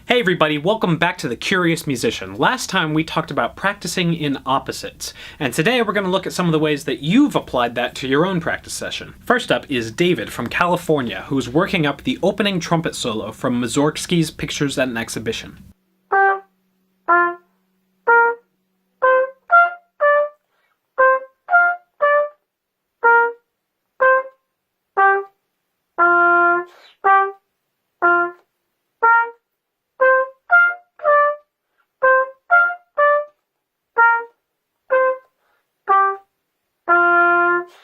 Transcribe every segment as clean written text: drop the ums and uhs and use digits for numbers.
Hey everybody, welcome back to The Curious Musician. Last time we talked about practicing in opposites, and today we're going to look at some of the ways that you've applied that to your own practice session. First up is David from California, who's working up the opening trumpet solo from Mussorgsky's Pictures at an Exhibition.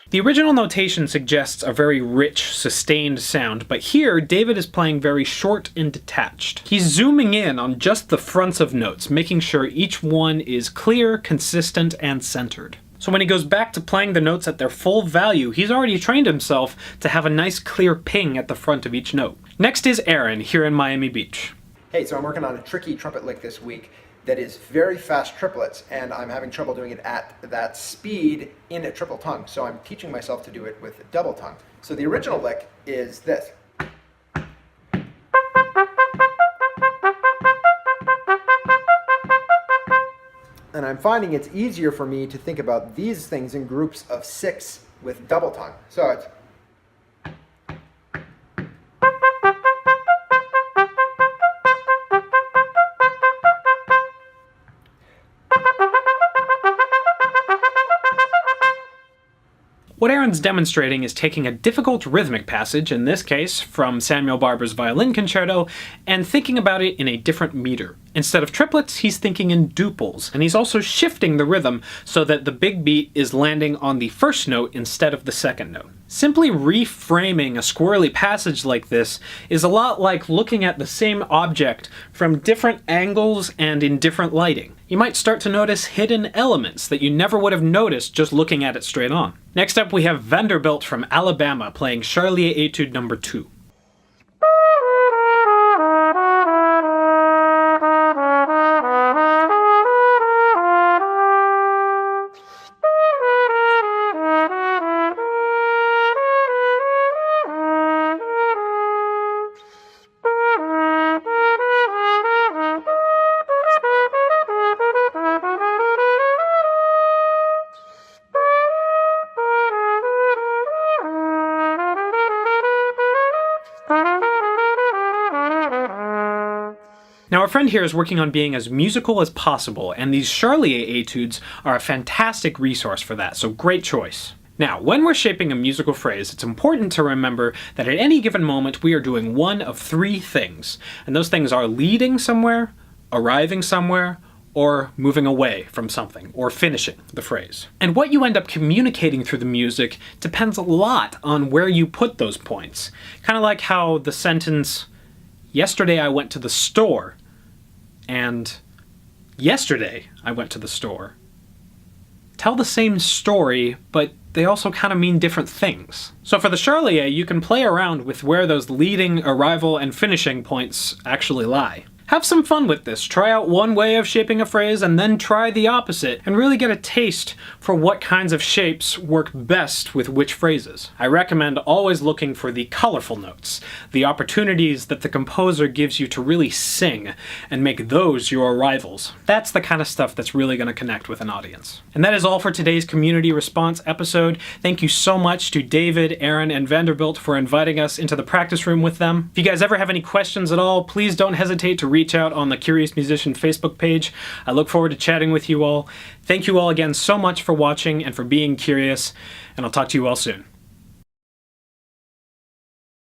The original notation suggests a very rich, sustained sound, but here David is playing very short and detached. He's zooming in on just the fronts of notes, making sure each one is clear, consistent, and centered. So when he goes back to playing the notes at their full value, he's already trained himself to have a nice clear ping at the front of each note. Next is Aaron, here in Miami Beach. Hey, so I'm working on a tricky trumpet lick this week that is very fast triplets, and I'm having trouble doing it at that speed in a triple tongue. So I'm teaching myself to do it with a double tongue. So the original lick is this. And I'm finding it's easier for me to think about these things in groups of 6 with double tongue. So it's What Aaron's demonstrating is taking a difficult rhythmic passage, in this case from Samuel Barber's Violin Concerto, and thinking about it in a different meter. Instead of triplets, he's thinking in duples, and he's also shifting the rhythm so that the big beat is landing on the first note instead of the second note. Simply reframing a squirrely passage like this is a lot like looking at the same object from different angles and in different lighting. You might start to notice hidden elements that you never would have noticed just looking at it straight on. Next up we have Vanderbilt from Alabama playing Charlier Etude No. 2. Now our friend here is working on being as musical as possible, and these Charlier etudes are a fantastic resource for that, so great choice. Now, when we're shaping a musical phrase, it's important to remember that at any given moment we are doing one of 3 things, and those things are leading somewhere, arriving somewhere, or moving away from something, or finishing the phrase. And what you end up communicating through the music depends a lot on where you put those points. Kind of like how the sentence, "Yesterday I went to the store," and "yesterday I went to the store" tell the same story, but they also kind of mean different things. So for the Charlier, you can play around with where those leading, arrival, and finishing points actually lie. Have some fun with this. Try out one way of shaping a phrase and then try the opposite, and really get a taste for what kinds of shapes work best with which phrases. I recommend always looking for the colorful notes, the opportunities that the composer gives you to really sing, and make those your arrivals. That's the kind of stuff that's really going to connect with an audience. And that is all for today's community response episode. Thank you so much to David, Aaron, and Vanderbilt for inviting us into the practice room with them. If you guys ever have any questions at all, please don't hesitate to reach out on the Curious Musician Facebook page. I look forward to chatting with you all. Thank you all again so much for watching and for being curious, and I'll talk to you all soon.